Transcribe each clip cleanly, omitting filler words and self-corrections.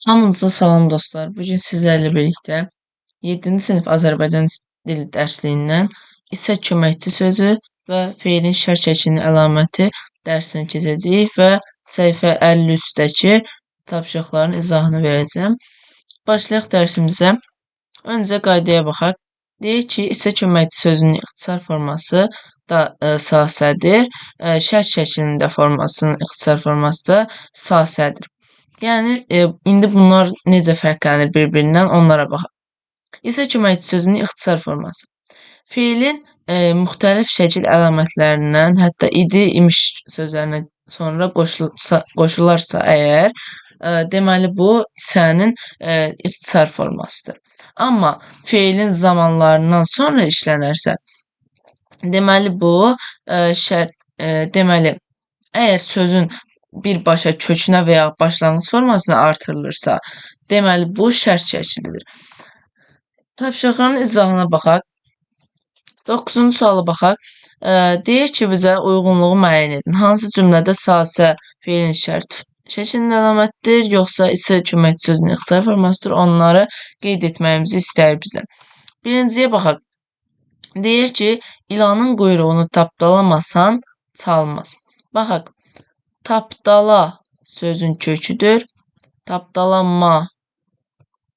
Hamınıza salam dostlar. Bugün sizlerle birlikte 7-ci sinif Azərbaycan dili dərsliyindən isə köməkçi sözü və feilin şər şəklinin əlaməti dərsini keçəcəyik və səhifə 53-dəki tapşırıqların izahını verəcəm. Başlayaq dərsimizə. Öncə qaydaya baxaq. Deyir ki, isə köməkçi sözünün ixtisar forması da sasədir. Şər şəklində formasının ixtisar forması da sasədir. Yəni, indi bunlar necə fərqlənir bir-birindən, onlara baxaq. İsə köməkçi sözünün ixtisar forması. Feilin müxtəlif şəkil əlamətlərindən, hətta idi, imiş sözlərinə sonra qoşularsa əgər, deməli bu isənin ixtisar formasıdır. Amma feilin zamanlarından sonra işlənərsə, deməli bu deməli əgər sözün birbaşa kökünə və ya başlanğıc formasına artırılırsa, deməli bu şərt şəklidir. Tapşırıqların izahına baxaq. 9-cu suala baxaq. Deyir ki, bizə uyğunluğu müəyyən edin. Hansı cümlədə sasə feilin şərt şəklinin əlamətidir, yoxsa isə köməkçi sözünün ixtisar formasıdır, onları qeyd etməyimizi istəyir bizdən. Birinciyə baxaq. Deyir ki, ilanın quyruğunu tapdalamasan çalmaz. Baxaq. Tapdala sözün köküdür. Tapdalanma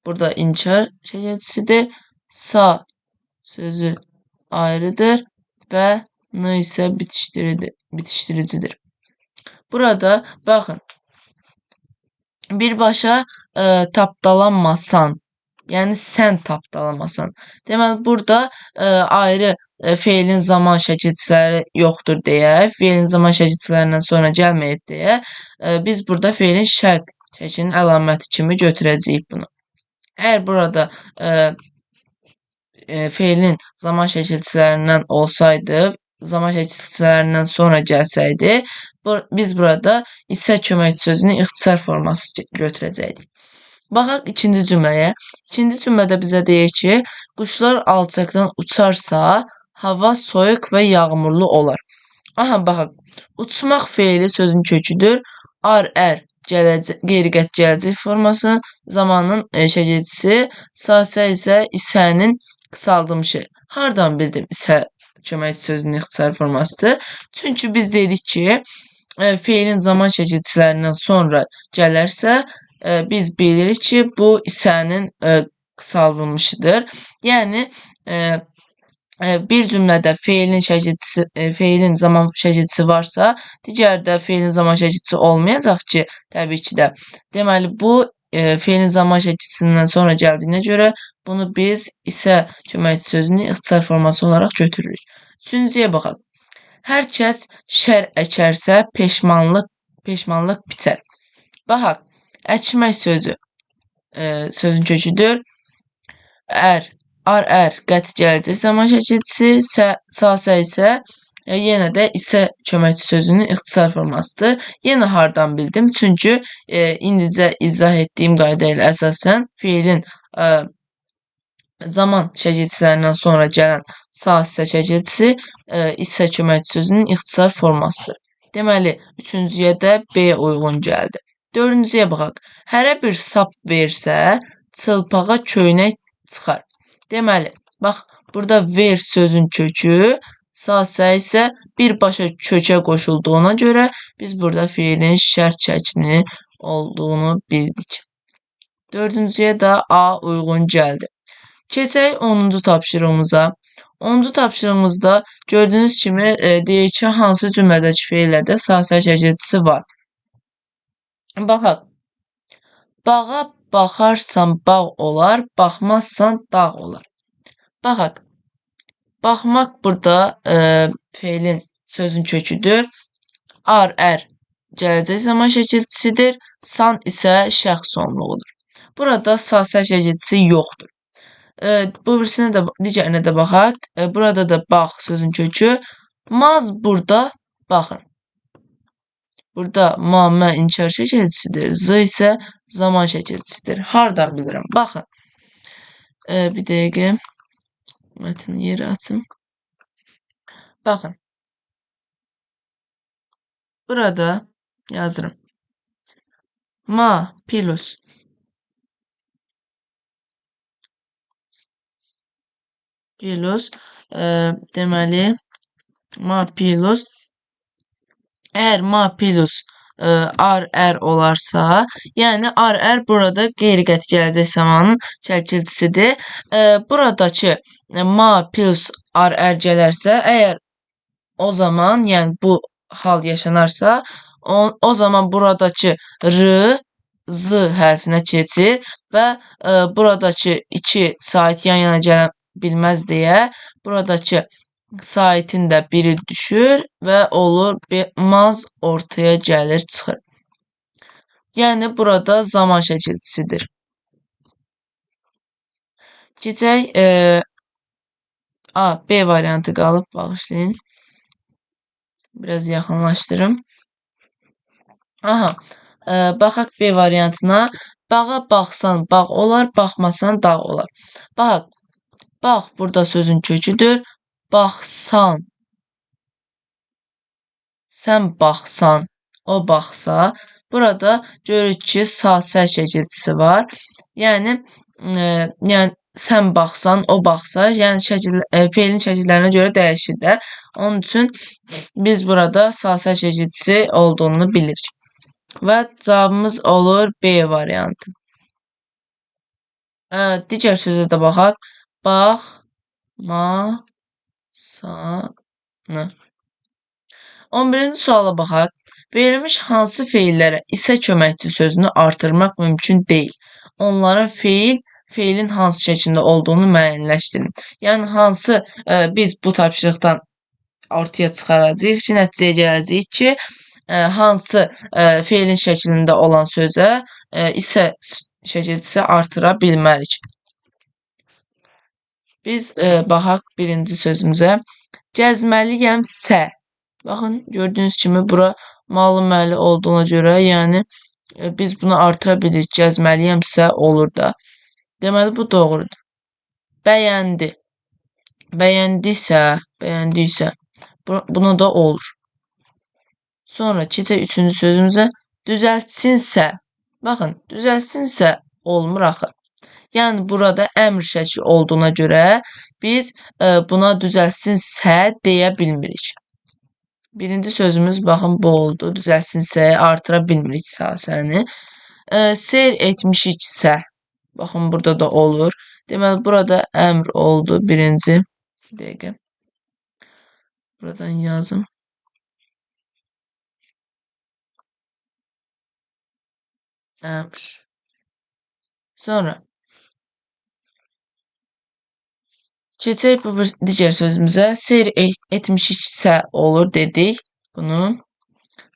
burada inkar şəkilçisidir. Sa sözü ayrıdır və n isə bitişdiricidir. Burada baxın. Birbaşa tapdalanmasan, yəni sən tapdalamasan. Deməli burada ayrı feilin zaman şəkilçiləri yoxdur deyə, feilin zaman şəkilçilərindən sonra gəlməyib deyə, biz burada feilin şərt şəklinin əlaməti kimi götürəcəyik bunu. Əgər burada feilin zaman şəkilçilərindən olsaydı, zaman şəkilçilərindən sonra gəlsəydi, biz burada isə köməkçi sözünün ixtisar forması götürəcəkdik. Baxaq ikinci cümləyə. İkinci cümlədə bizə deyir ki, quşlar alçaqdan uçarsa, hava soyuq və yağmurlu olar. Aha, baxaq. Uçmaq feili sözün köküdür. Ar-ər qeyri-qəti gələcək forması, zamanın şəkilçisi, sasə isə isənin qısaldılmışı. Hardan bildim isə köməkçi sözünün ixtisar formasıdır? Çünki biz dedik ki, feilin zaman şəkilçilərindən sonra gələrsə, biz bilirik ki, bu isənin qısaldılmışıdır. Yəni, bir cümlədə feilin zaman şəkilçisi varsa, digərdə feilin zaman şəkilçisi olmayacaq ki, təbii ki də. Deməli, bu feilin zaman şəkilçisindən sonra gəldiyinə görə bunu biz isə köməkçi sözünün ixtisar forması olaraq götürürük. Üçüncüyə baxaq. Hər kəs şər əkərsə peşmanlıq bitər. Baxaq. Əkmək sözü sözün köküdür. Ar-ər qəti gələcək zaman şəkilçisi, sasə isə yenə də isə köməkçi sözünün ixtisar formasıdır. Yenə hardan bildim? Çünki indicə izah etdiyim qayda ilə əsasən feilin zaman şəkilçilərindən sonra gələn sasə şəkilçisi isə köməkçi sözünün ixtisar formasıdır. Deməli, üçüncüyə də B uyğun gəldi. Dördüncüyə baxaq. Hərə bir sap versə, çılpağa köynək çıxar. Deməli, bax, burada ver sözün kökü, sasə isə birbaşa kökə qoşulduğuna görə biz burada feilin şərt şəklinin olduğunu bildik. Dördüncüyə də A uyğun gəldi. Keçək 10-cu tapşırığımıza. 10-cu tapşırığımızda gördüyünüz kimi deyir ki, hansı cümlədəki feillərdə sasə şəkilçisi var. Baxaq. Bağa baxarsan bağ olar, baxmazsan dağ olar. Baxaq. Baxmaq burada feilin sözün köküdür. Ar-ər gələcək zaman şəkilçisidir. San isə şəxs sonluğudur. Burada sasə şəkilçisi yoxdur. Bu birisinə də, digərinə də baxaq. Burada da bax sözün kökü. Maz burada baxın. Burada ma inkar şəkilçisidir. Z isə zaman şəkilçisidir. Hardan bilirəm? Baxın. Bir dəqiqə. Mətn yeri açım. Baxın. Burada yazırım. Ma plus Plus deməli ma plus əgər ma plus r olarsa, yəni r burada qeyri-qəti gələcək zamanın çəkiltisidir. Buradakı ma plus r gələrsə, əgər o zaman, yəni bu hal yaşanarsa, o zaman buradakı r z hərfinə keçir və buradakı iki sait yan-yana gələ bilməz deyə buradakı saitin də biri düşür və olur maz ortaya gəlir, çıxır. Yəni burada zaman şəkiltisidir. Keçək B variantı qalıb, bağışlayın. Biraz yaxınlaşdırım. Aha, baxaq B variantına. Bağa baxsan bağ olar, baxmasan dağ olar. Bax, bağ burada sözün köküdür. Baxsan, sən baxsan, o baxsa. Burada görürük ki, sağ-səy şəkiltisi var. Yəni sən baxsan, o baxsa, yəni feilin şəkillərinə görə dəyişir də. Onun üçün biz burada sağ-səy şəkiltisi olduğunu bilirik. Və cavabımız olur B variantı. Digər sözə də baxaq. Baxmasanı. 11-ci suala baxaq. Verilmiş hansı feillərə isə köməkçi sözünü artırmaq mümkün deyil? Onların feilin hansı şəklində olduğunu müəyyənləşdirin. Yəni hansı biz bu tapşırıqdan ortaya çıxaracağıq ki, nəticəyə gələcəyik ki, hansı feilin şəklində olan sözə isə şəkiltisi artıra bilmərik. Biz baxaq birinci sözümüzə. Gəzməliyəmsə. Baxın, gördüyünüz kimi bura malı məli olduğuna görə, yəni biz bunu artıra bilirik. Gəzməliyəmsə olur da. Deməli, bu doğrudur. Bəyəndi. Bəyəndiysə, buna da olur. Sonra keçək üçüncü sözümüzə. Düzəltsinsə. Baxın, düzəltsinsə olmur axı. Yəni burada əmr şəkli olduğuna görə biz buna düzəltsinsə deyə bilmirik. Birinci sözümüz baxın bu oldu. Düzəltsinsə artıra bilmirik sahəni. Seyr etmişiksə. Baxın burada da olur. Deməli burada əmr oldu birinci. Bir dəqiqə. Buradan yazım. Əmr. Sonra keçək bu digər sözümüzə. Seyr etmişiksə olur dedik bunu.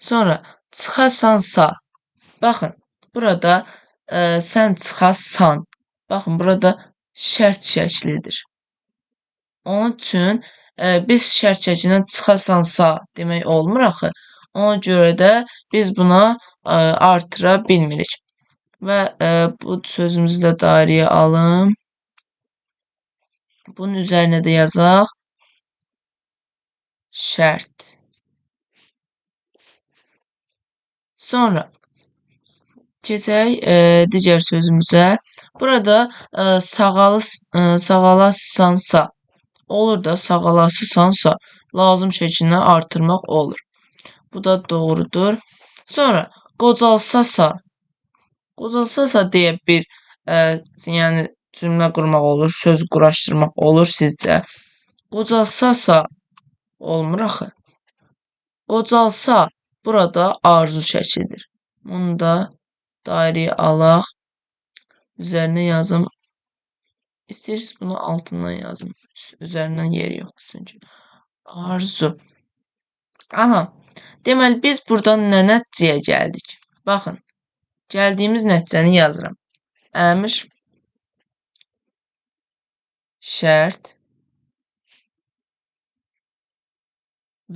Sonra çıxasansa. Baxın, burada sən çıxasan. Baxın, burada şərt şəklidir. Onun üçün biz şərt şəklindən çıxasansa demək olmur axı. Ona görə də biz buna artıra bilmirik. Və bu sözümüzü də dairəyə alım. Bunun üzərinə də yazaq. Şərt. Sonra keçək digər sözümüzə. Burada sağalassansa olur da, sağalasısansa lazım şəklinə artırmaq olur. Bu da doğrudur. Sonra qocalsasa deyə bir yəni cümlə qurmaq olur, söz quraşdırmaq olur sizcə. Qocalsasa olmur axı. Qocalsa burada arzu şəklidir. Bunu da dairəyə alaq. Üzərinə yazım. İstəyirsiniz bunu altından yazım. Üzərindən yeri yox. Çünki arzu. Aha. Deməli biz buradan nə nəticəyə gəldik? Baxın. Gəldiyimiz nəticəni yazıram. Əmr, şərt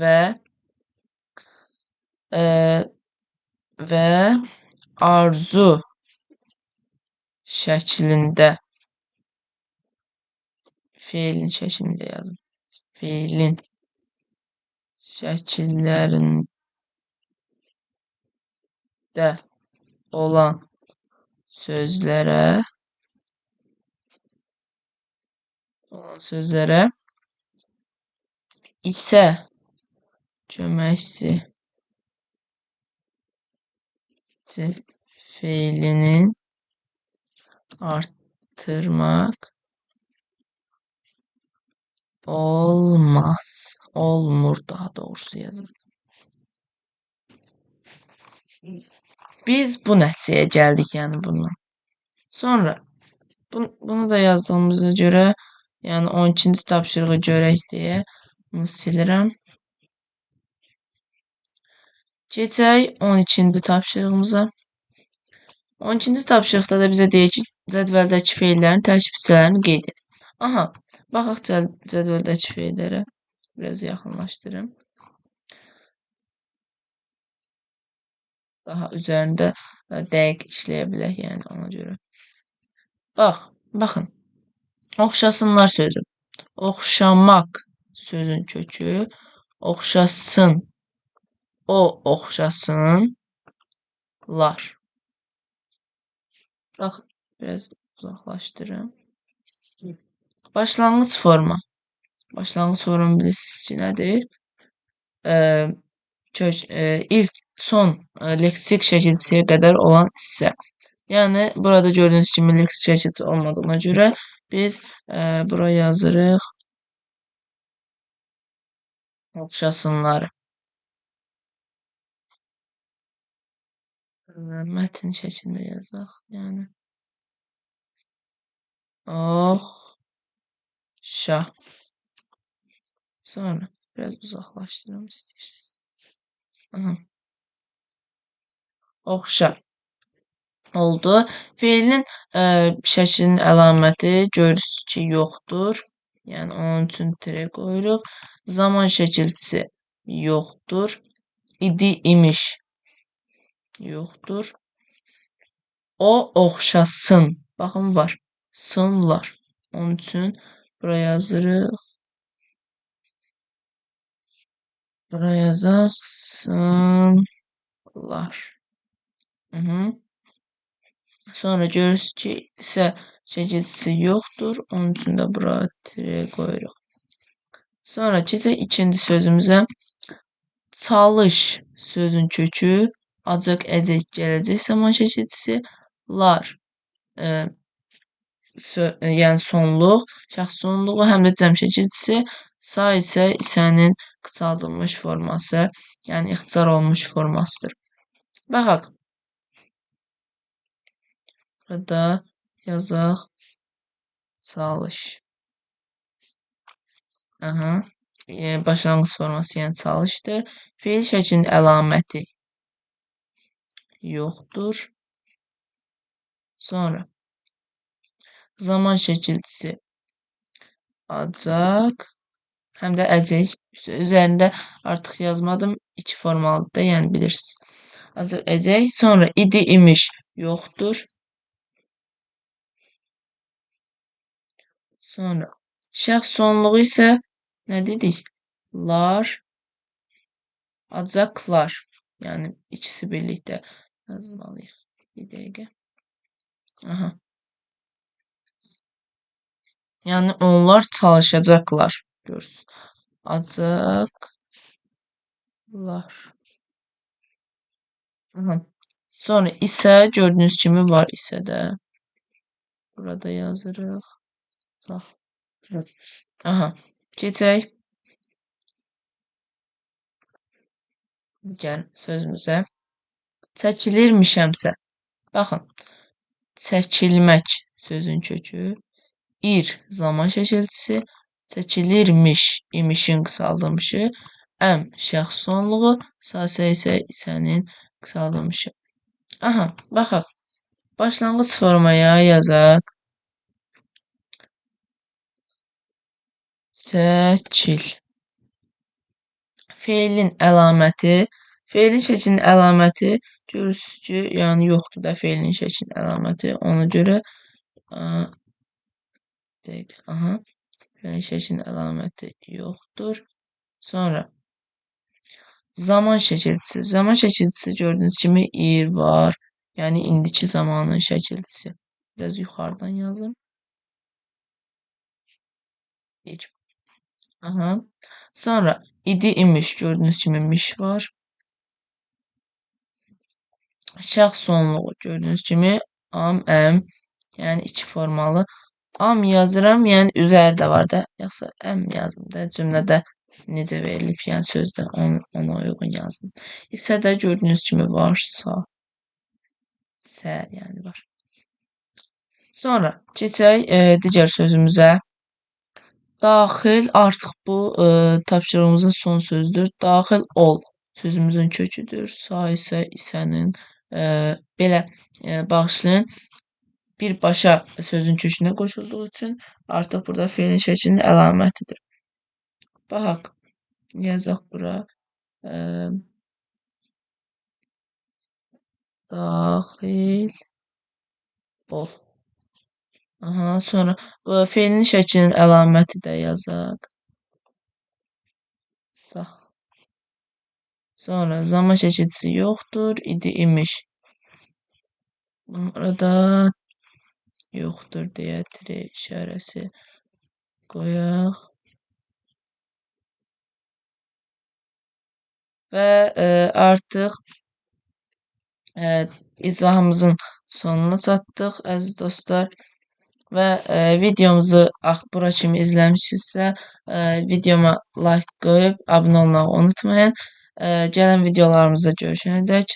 və arzu şəklində feilin şəklində yazın. Feilin şəkillərində olan sözlərə olan sözlərə isə köməkçi feilinin artırmak olmaz. Olmur daha doğrusu yazın. Biz bu nəticəyə gəldik yəni bundan. Sonra bunu da yazdığımıza görə yəni 12-ci tapşırığı görək deyə bunu silirəm. Keçək 12-ci tapşırığımıza. 12-ci tapşırıqda da bizə deyir ki, cədvəldəki feillərin tərkib hissələrini qeyd et. Aha, baxaq cədvəldəki feillərə. Biraz yaxınlaşdırım. Daha üzərində dəqiq işləyə bilək, yəni ona görə. Baxın. Oxşasınlar sözü. Oxşamaq sözün kökü. Oxşasın. O oxşasınlar. Baxın, biraz uzaqlaşdırım. Başlanğıc forma. Başlanğıc forma bilirsiniz ki, nədir? İlk son leksik şəkilçisiyə qədər olan hissə. Yəni burada gördüyünüz kimi leksik şəkilçisi olmadığına görə biz buraya yazırıq oxşasınlar. Mətn şəklində yazaq. Yəni oxşa. Sonra biraz uzaqlaşdırım istəyirsiniz. Oxşa oldu. Feilin şəklinin əlaməti görürsünüz ki, yoxdur. Yəni onun üçün tirə qoyuruq. Zaman şəkilçisi yoxdur. İdi, imiş yoxdur. O oxşasın. Baxın var. Sınlar. Onun üçün buraya yazırıq. Buraya yazaq. Sınlar. Sonra görürsünüz ki, isə şəkilçisi yoxdur. Onun üçün də buraya tirə qoyuruq. Sonra keçək ikinci sözümüzə. Çalış sözün kökü. Acaq, əcək, gələcək zaman şəkilçisi. Lar. Yəni sonluq, şəxs sonluğu, həm də cəm şəkilçisi. Sa isə isənin qısaldılmış forması, yəni ixtisar olunmuş formasıdır. Baxaq. Burada yazaq. Çalış. Başlanğıc forması, yəni çalışdır. Feil şəklinin əlaməti yoxdur. Sonra zaman şəkilçisi acaq, həm də əcək. Üzərində artıq yazmadım. 2 formalıdır, yəni bilirsiniz. Acaq, əcək. Sonra idi, imiş yoxdur. Sonra şəxs sonluğu isə nə dedik? Lar, acaqlar. Yəni ikisi birlikdə yazmalıyıq. Bir dəqiqə. Yəni onlar çalışacaqlar. Görürsünüz. Acaqlar. Sonra isə gördüyünüz kimi var isə də. Burada yazırıq. Keçək. Digər sözümüzə. Çəkilirmişəmsə. Baxın. Çəkilmək sözün kökü. İr zaman şəkilçisi. Çəkilirmiş, imişin qısaldılmışı. Əm şəxs sonluğu. Sasə isə isənin qısaldılmışı. Baxaq. Başlanğıc formaya yazaq. Çəkil. Feilin əlaməti. Feilin şəklinin əlaməti görürsünüz ki, yəni yoxdur da feilin şəklinin əlaməti. Ona görə feilin şəklinin əlaməti yoxdur. Sonra zaman şəkilçisi. Zaman şəkilçisi gördüyünüz kimi ir var. Yəni indiki zamanın şəkilçisi. Biraz yuxarıdan yazım. 1. Aha. Sonra idi imiş. Gördüğünüz kimi miş var. Şəxs sonluğu gördüğünüz kimi am, əm. Yəni iki formalı. Am yazıram, yəni üzərdə var da. Yoxsa əm yazdım da cümlədə necə verilib, yəni sözdə ona uyğun yazdım. İsə də gördüyünüz kimi varsa, sə yəni var. Sonra keçək digər sözümüzə. Daxil artıq bu tapşırığımızın son sözüdür. Daxil ol sözümüzün köküdür. Sa isə isənin belə bağışlayın. Birbaşa sözün kökünə qoşulduğu üçün artıq burada feilin şəklinin əlamətidir. Baxaq, yazaq bura. Daxil ol. Aha, sonra feilin şəklinin əlaməti də yazaq. Sağ. Sonra zaman çəkicisi yoxdur, idi imiş. Burada yoxdur deyə tire işarəsi qoyaq. Və artıq izahımızın sonuna çatdıq əziz dostlar. Və videomuzu bura kimi izləmişsinizsə, videoma like qoyub abunə olmağı unutmayın. Gələn videolarımızda görüşənədək